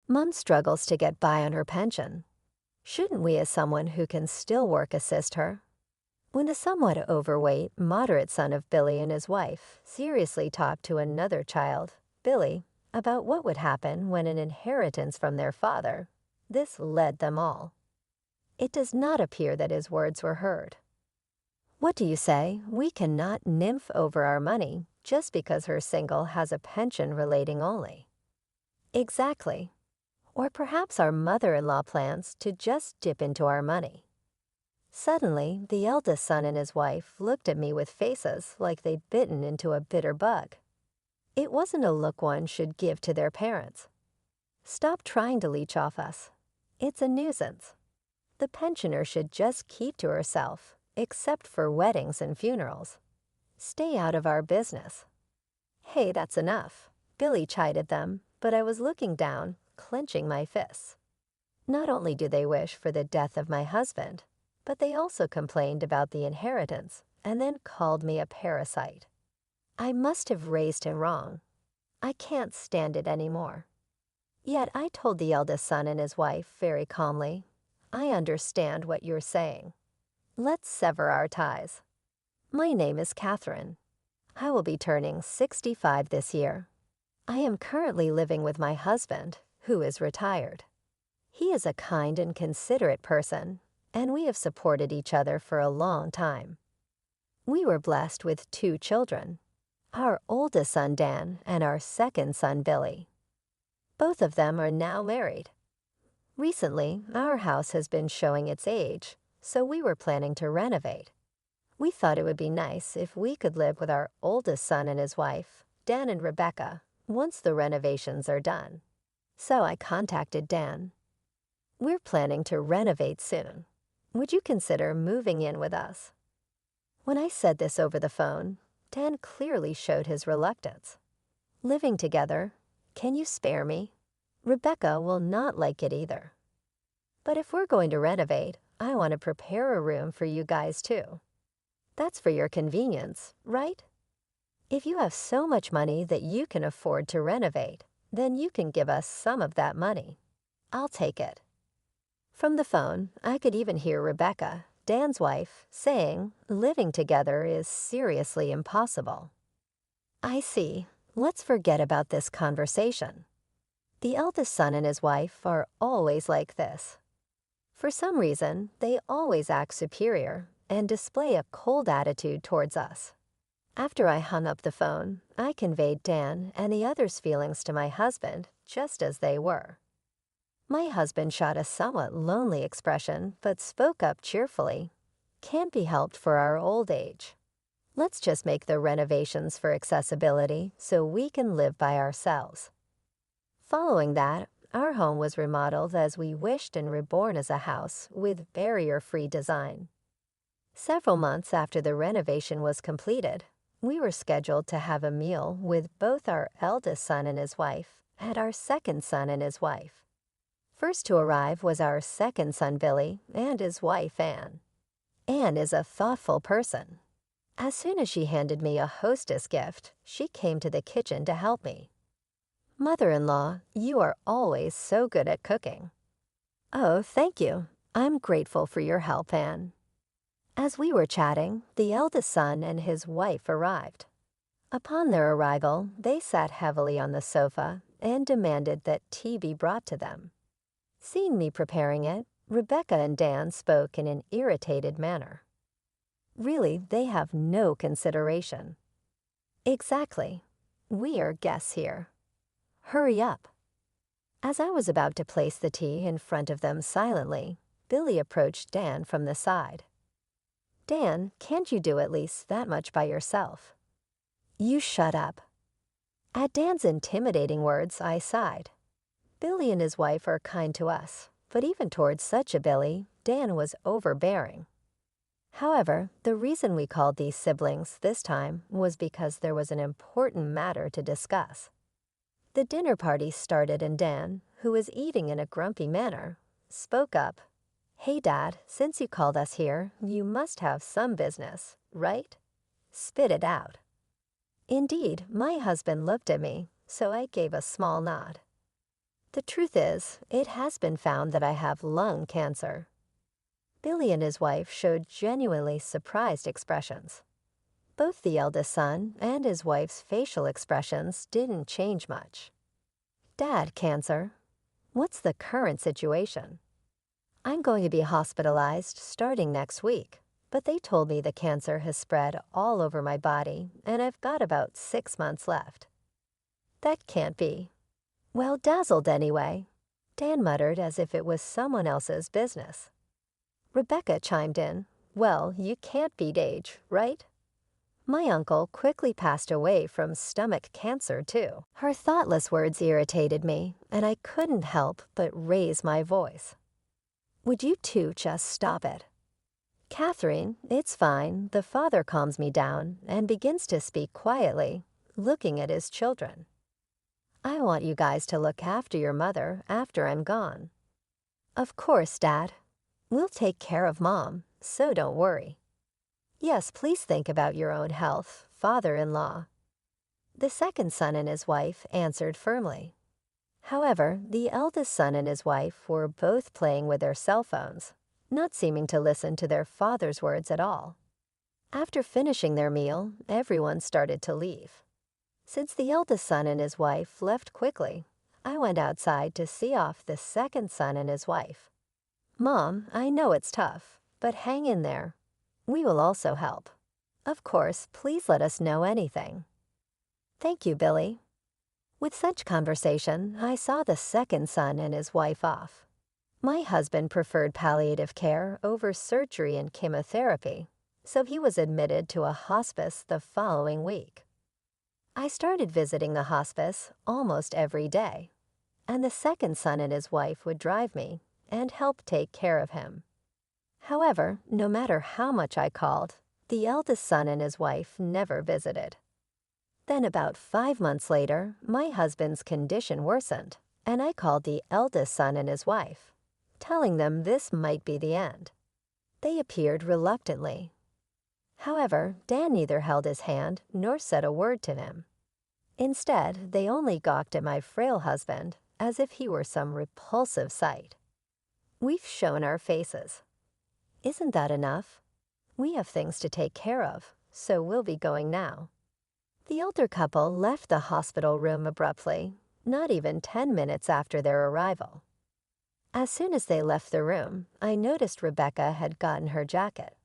Mom struggles to get by on her pension. Shouldn't we, as someone who can still work, assist her? When the somewhat overweight, moderate son of Billy and his wife seriously talked to another child, Billy, about what would happen when an inheritance from their father, this led them all. It does not appear that his words were heard. What do you say? We cannot nymph over our money just because her single has a pension relating only. Exactly. Or perhaps our mother-in-law plans to just dip into our money. Suddenly, the eldest son and his wife looked at me with faces like they'd bitten into a bitter bug. It wasn't a look one should give to their parents. Stop trying to leech off us. It's a nuisance. The pensioner should just keep to herself, except for weddings and funerals. Stay out of our business. Hey, that's enough. Billy chided them, but I was looking down, clenching my fists. Not only do they wish for the death of my husband, but they also complained about the inheritance and then called me a parasite. I must have raised him wrong. I can't stand it anymore. Yet I told the eldest son and his wife very calmly, I understand what you're saying. Let's sever our ties. My name is Catherine. I will be turning 65 this year. I am currently living with my husband, who is retired. He is a kind and considerate person, and we have supported each other for a long time. We were blessed with 2 children, our oldest son Dan and our second son Billy. Both of them are now married. Recently, our house has been showing its age, so we were planning to renovate. We thought it would be nice if we could live with our oldest son and his wife, Dan and Rebecca, once the renovations are done. So I contacted Dan. We're planning to renovate soon. Would you consider moving in with us? When I said this over the phone, Dan clearly showed his reluctance. Living together, can you spare me? Rebecca will not like it either. But if we're going to renovate, I want to prepare a room for you guys too. That's for your convenience, right? If you have so much money that you can afford to renovate, then you can give us some of that money. I'll take it. From the phone, I could even hear Rebecca, Dan's wife, saying living together is seriously impossible. I see. Let's forget about this conversation. The eldest son and his wife are always like this. For some reason, they always act superior and display a cold attitude towards us. After I hung up the phone, I conveyed Dan and the others' feelings to my husband just as they were. My husband shot a somewhat lonely expression but spoke up cheerfully. Can't be helped for our old age. Let's just make the renovations for accessibility so we can live by ourselves. Following that, our home was remodeled as we wished and reborn as a house with barrier-free design. Several months after the renovation was completed, we were scheduled to have a meal with both our eldest son and his wife and our second son and his wife. First to arrive was our second son Billy and his wife Anne. Anne is a thoughtful person. As soon as she handed me a hostess gift, she came to the kitchen to help me. Mother-in-law, you are always so good at cooking. Oh, thank you. I'm grateful for your help, Anne. As we were chatting, the eldest son and his wife arrived. Upon their arrival, they sat heavily on the sofa and demanded that tea be brought to them. Seeing me preparing it, Rebecca and Dan spoke in an irritated manner. Really, they have no consideration. Exactly. We are guests here. Hurry up. As I was about to place the tea in front of them silently, Billy approached Dan from the side. Dan, can't you do at least that much by yourself? You shut up. At Dan's intimidating words, I sighed. Billy and his wife are kind to us, but even towards such a Billy, Dan was overbearing. However, the reason we called these siblings this time was because there was an important matter to discuss. The dinner party started and Dan, who was eating in a grumpy manner, spoke up. Hey Dad, since you called us here, you must have some business, right? Spit it out. Indeed, my husband looked at me, so I gave a small nod. The truth is, it has been found that I have lung cancer. Billy and his wife showed genuinely surprised expressions. Both the eldest son and his wife's facial expressions didn't change much. Dad, cancer. What's the current situation? I'm going to be hospitalized starting next week, but they told me the cancer has spread all over my body and I've got about 6 months left. That can't be. Well, dazzled anyway, Dan muttered as if it was someone else's business. Rebecca chimed in, well, you can't beat age, right? My uncle quickly passed away from stomach cancer, too. Her thoughtless words irritated me, and I couldn't help but raise my voice. Would you two just stop it? Catherine, it's fine. The father calms me down and begins to speak quietly, looking at his children. I want you guys to look after your mother after I'm gone. Of course, Dad. We'll take care of Mom, so don't worry. Yes, please think about your own health, father-in-law. The second son and his wife answered firmly. However, the eldest son and his wife were both playing with their cell phones, not seeming to listen to their father's words at all. After finishing their meal, everyone started to leave. Since the eldest son and his wife left quickly, I went outside to see off the second son and his wife. Mom, I know it's tough, but hang in there. We will also help. Of course, please let us know anything. Thank you, Billy. With such conversation, I saw the second son and his wife off. My husband preferred palliative care over surgery and chemotherapy, so he was admitted to a hospice the following week. I started visiting the hospice almost every day, and the second son and his wife would drive me and help take care of him. However, no matter how much I called, the eldest son and his wife never visited. Then about 5 months later, my husband's condition worsened, and I called the eldest son and his wife, telling them this might be the end. They appeared reluctantly. However, Dan neither held his hand nor said a word to him. Instead, they only gawked at my frail husband as if he were some repulsive sight. We've shown our faces. Isn't that enough? We have things to take care of, so we'll be going now. The elder couple left the hospital room abruptly, not even 10 minutes after their arrival. As soon as they left the room, I noticed Rebecca had gotten her jacket.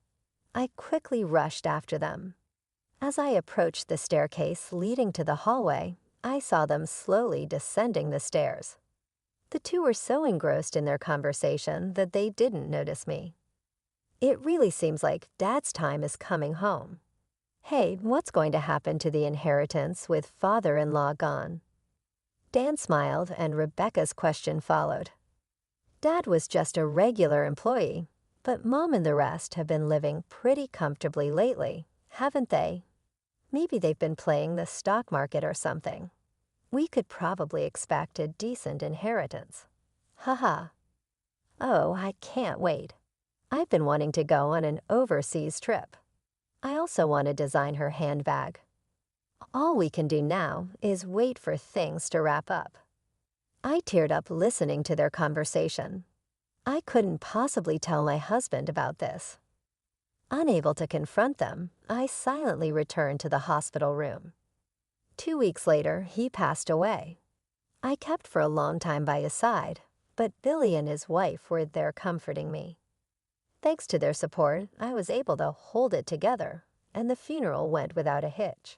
I quickly rushed after them. As I approached the staircase leading to the hallway, I saw them slowly descending the stairs. The two were so engrossed in their conversation that they didn't notice me. It really seems like Dad's time is coming home. Hey, what's going to happen to the inheritance with father-in-law gone? Dan smiled and Rebecca's question followed. Dad was just a regular employee, but Mom and the rest have been living pretty comfortably lately, haven't they? Maybe they've been playing the stock market or something. We could probably expect a decent inheritance. Haha. Oh, I can't wait. I've been wanting to go on an overseas trip. I also want to design her handbag. All we can do now is wait for things to wrap up. I teared up listening to their conversation. I couldn't possibly tell my husband about this. Unable to confront them, I silently returned to the hospital room. 2 weeks later, he passed away. I kept for a long time by his side, but Billy and his wife were there comforting me. Thanks to their support, I was able to hold it together, and the funeral went without a hitch.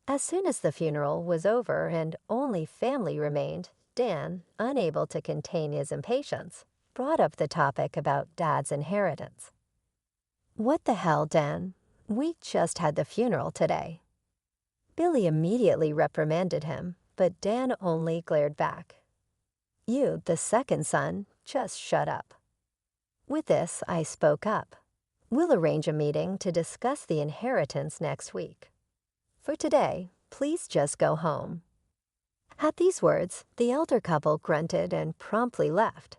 As soon as the funeral was over and only family remained, Dan, unable to contain his impatience, brought up the topic about Dad's inheritance. What the hell, Dan? We just had the funeral today. Billy immediately reprimanded him, but Dan only glared back. You, the second son, just shut up. With this, I spoke up. We'll arrange a meeting to discuss the inheritance next week. For today, please just go home. At these words, the elder couple grunted and promptly left.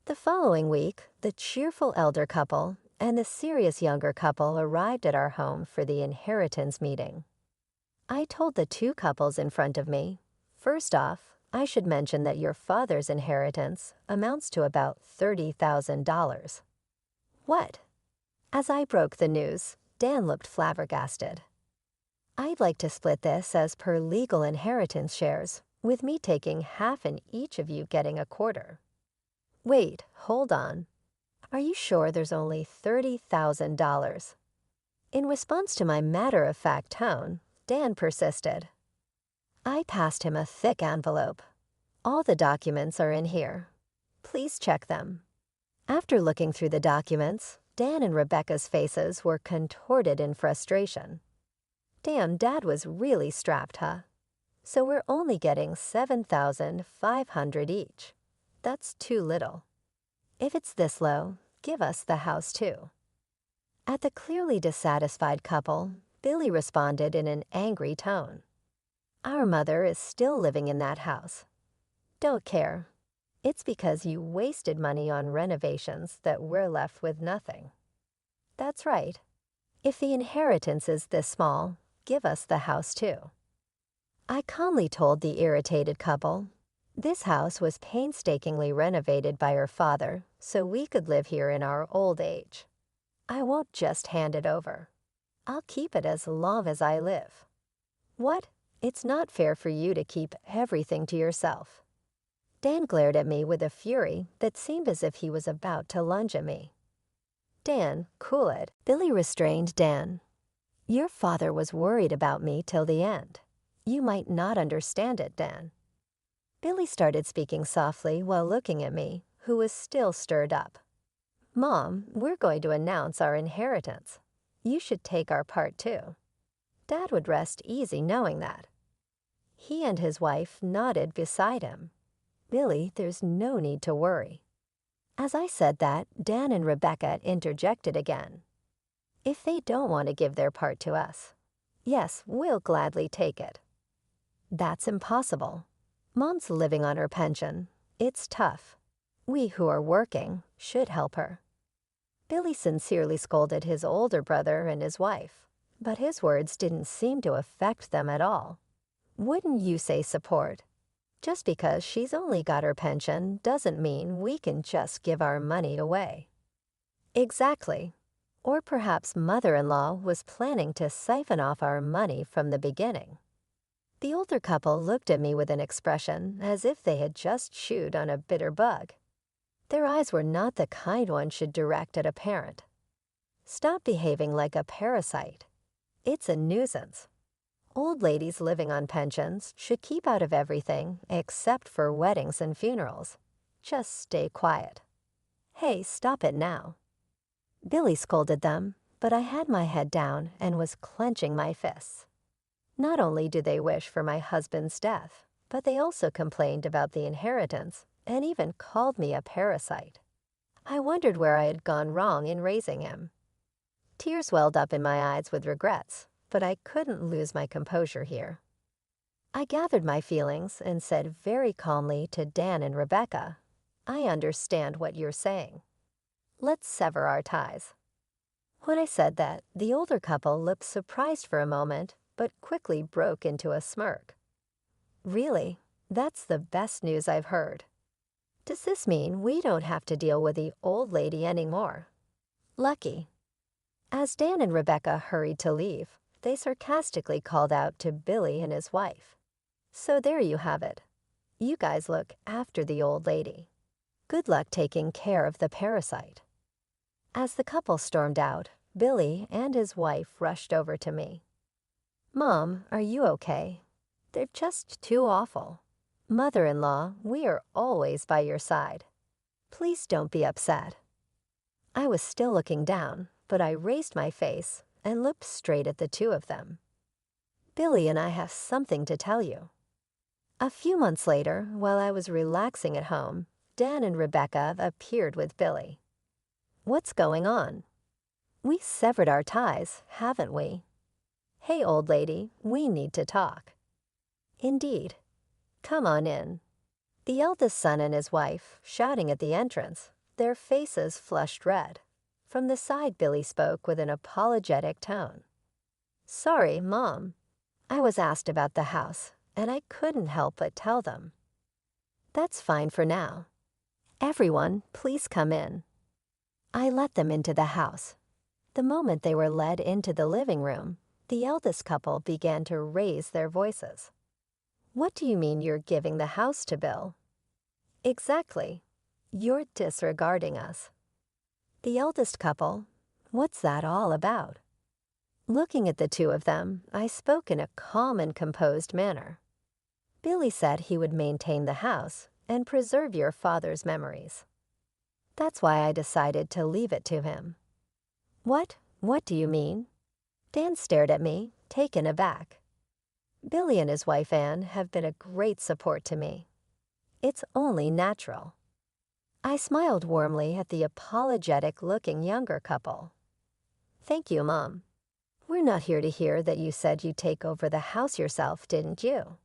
The following week, the cheerful elder couple and the serious younger couple arrived at our home for the inheritance meeting. I told the two couples in front of me, first off, I should mention that your father's inheritance amounts to about $30,000. What? As I broke the news, Dan looked flabbergasted. I'd like to split this as per legal inheritance shares, with me taking half and each of you getting a quarter. Wait, hold on. Are you sure there's only $30,000? In response to my matter-of-fact tone, Dan persisted. I passed him a thick envelope. All the documents are in here. Please check them. After looking through the documents, Dan and Rebecca's faces were contorted in frustration. Damn, Dad was really strapped, huh? So we're only getting $7,500 each. That's too little. If it's this low, give us the house too. At the clearly dissatisfied couple, Billy responded in an angry tone. Our mother is still living in that house. Don't care. It's because you wasted money on renovations that we're left with nothing. That's right. If the inheritance is this small, give us the house too. I calmly told the irritated couple, this house was painstakingly renovated by her father so we could live here in our old age. I won't just hand it over. I'll keep it as long as I live. What? It's not fair for you to keep everything to yourself. Dan glared at me with a fury that seemed as if he was about to lunge at me. Dan, cool it. Billy restrained Dan. Your father was worried about me till the end. You might not understand it, Dan. Billy started speaking softly while looking at me, who was still stirred up. Mom, we're going to announce our inheritance. You should take our part too. Dad would rest easy knowing that. He and his wife nodded beside him. Billy, there's no need to worry. As I said that, Dan and Rebecca interjected again. If they don't want to give their part to us, yes, we'll gladly take it. That's impossible. Mom's living on her pension. It's tough. We who are working should help her. Billy sincerely scolded his older brother and his wife, but his words didn't seem to affect them at all. Wouldn't you say support? Just because she's only got her pension doesn't mean we can just give our money away. Exactly. Or perhaps mother-in-law was planning to siphon off our money from the beginning. The older couple looked at me with an expression as if they had just chewed on a bitter bug. Their eyes were not the kind one should direct at a parent. Stop behaving like a parasite. It's a nuisance. Old ladies living on pensions should keep out of everything except for weddings and funerals. Just stay quiet. Hey, stop it now. Billy scolded them, but I had my head down and was clenching my fists. Not only do they wish for my husband's death, but they also complained about the inheritance and even called me a parasite. I wondered where I had gone wrong in raising him. Tears welled up in my eyes with regrets, but I couldn't lose my composure here. I gathered my feelings and said very calmly to Dan and Rebecca, I understand what you're saying. Let's sever our ties. When I said that, the older couple looked surprised for a moment, but quickly broke into a smirk. Really? That's the best news I've heard. Does this mean we don't have to deal with the old lady anymore? Lucky. As Dan and Rebecca hurried to leave, they sarcastically called out to Billy and his wife. So there you have it. You guys look after the old lady. Good luck taking care of the parasite. As the couple stormed out, Billy and his wife rushed over to me. Mom, are you okay? They're just too awful. Mother-in-law, we are always by your side. Please don't be upset. I was still looking down, but I raised my face and looked straight at the two of them. Billy and I have something to tell you. A few months later, while I was relaxing at home, Dan and Rebecca appeared with Billy. What's going on? We severed our ties, haven't we? Hey, old lady, we need to talk. Indeed. Come on in. The eldest son and his wife, shouting at the entrance, their faces flushed red. From the side, Billy spoke with an apologetic tone. Sorry, Mom. I was asked about the house, and I couldn't help but tell them. That's fine for now. Everyone, please come in. I let them into the house. The moment they were led into the living room, the eldest couple began to raise their voices. What do you mean you're giving the house to Bill? Exactly. You're disregarding us. The eldest couple, what's that all about? Looking at the two of them, I spoke in a calm and composed manner. Billy said he would maintain the house and preserve your father's memories. That's why I decided to leave it to him. What? What do you mean? Dan stared at me, taken aback. Billy and his wife Anne have been a great support to me. It's only natural. I smiled warmly at the apologetic-looking younger couple. Thank you, Mom. We're not here to hear that you said you'd take over the house yourself, didn't you?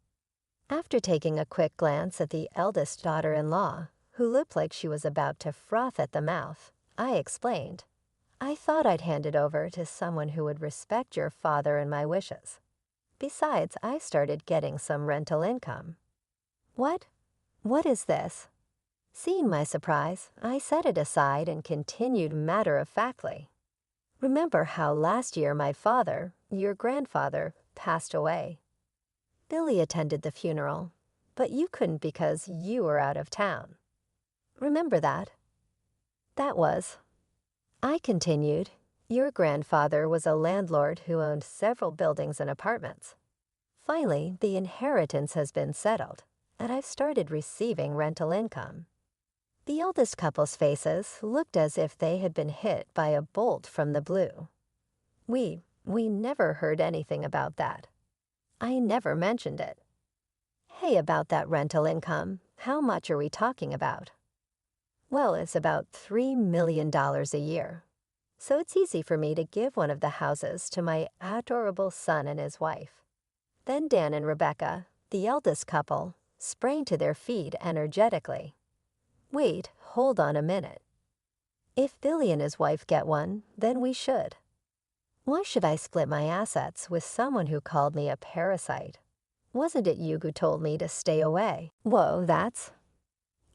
After taking a quick glance at the eldest daughter-in-law, who looked like she was about to froth at the mouth, I explained. I thought I'd hand it over to someone who would respect your father and my wishes. Besides, I started getting some rental income. What? What is this? Seeing my surprise, I set it aside and continued matter-of-factly. Remember how last year my father, your grandfather, passed away. Billy attended the funeral, but you couldn't because you were out of town. Remember that? That was. I continued, your grandfather was a landlord who owned several buildings and apartments. Finally, the inheritance has been settled, and I've started receiving rental income. The eldest couple's faces looked as if they had been hit by a bolt from the blue. We never heard anything about that. I never mentioned it. Hey, about that rental income, how much are we talking about? Well, it's about $3 million a year. So it's easy for me to give one of the houses to my adorable son and his wife. Then Dan and Rebecca, the eldest couple, sprang to their feet energetically. Wait, hold on a minute. If Billy and his wife get one, then we should. Why should I split my assets with someone who called me a parasite? Wasn't it you who told me to stay away? Whoa, that's...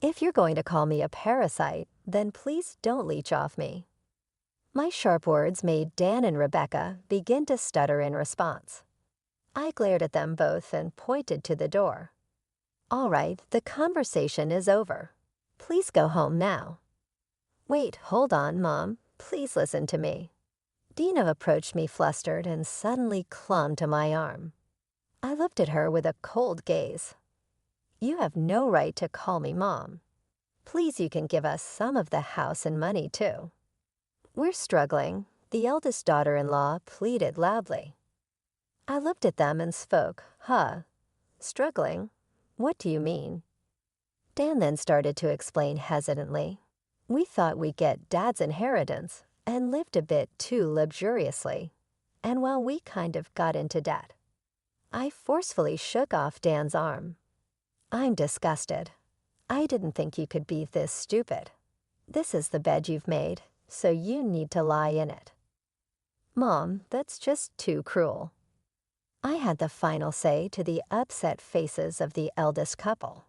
If you're going to call me a parasite, then please don't leech off me. My sharp words made Dan and Rebecca begin to stutter in response. I glared at them both and pointed to the door. All right, the conversation is over. Please go home now. Wait, hold on, Mom. Please listen to me. Dina approached me flustered and suddenly clung to my arm. I looked at her with a cold gaze. You have no right to call me Mom. Please, you can give us some of the house and money, too. We're struggling, the eldest daughter-in-law pleaded loudly. I looked at them and spoke. Struggling? What do you mean? Dan then started to explain hesitantly. We thought we'd get Dad's inheritance and lived a bit too luxuriously. And while we kind of got into debt, I forcefully shook off Dan's arm. I'm disgusted. I didn't think you could be this stupid. This is the bed you've made, so you need to lie in it. Mom, that's just too cruel. I had the final say to the upset faces of the eldest couple.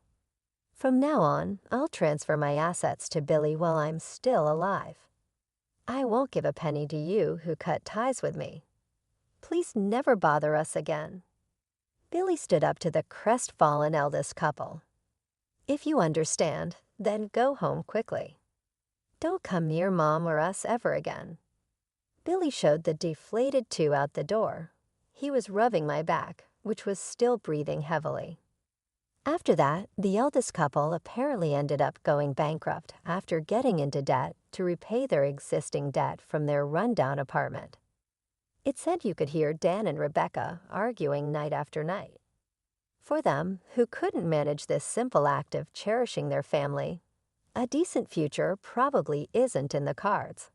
From now on, I'll transfer my assets to Billy while I'm still alive. I won't give a penny to you who cut ties with me. Please never bother us again. Billy stood up to the crestfallen eldest couple. If you understand, then go home quickly. Don't come near Mom or us ever again. Billy showed the deflated two out the door. He was rubbing my back, which was still breathing heavily. After that, the eldest couple apparently ended up going bankrupt after getting into debt to repay their existing debt from their rundown apartment. It said you could hear Dan and Rebecca arguing night after night. For them, who couldn't manage this simple act of cherishing their family, a decent future probably isn't in the cards.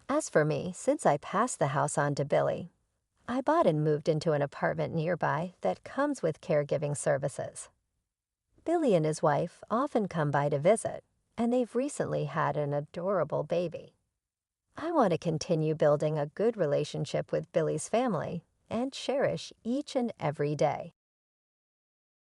As for me, since I passed the house on to Billy, I bought and moved into an apartment nearby that comes with caregiving services. Billy and his wife often come by to visit, and they've recently had an adorable baby. I want to continue building a good relationship with Billy's family and cherish each and every day.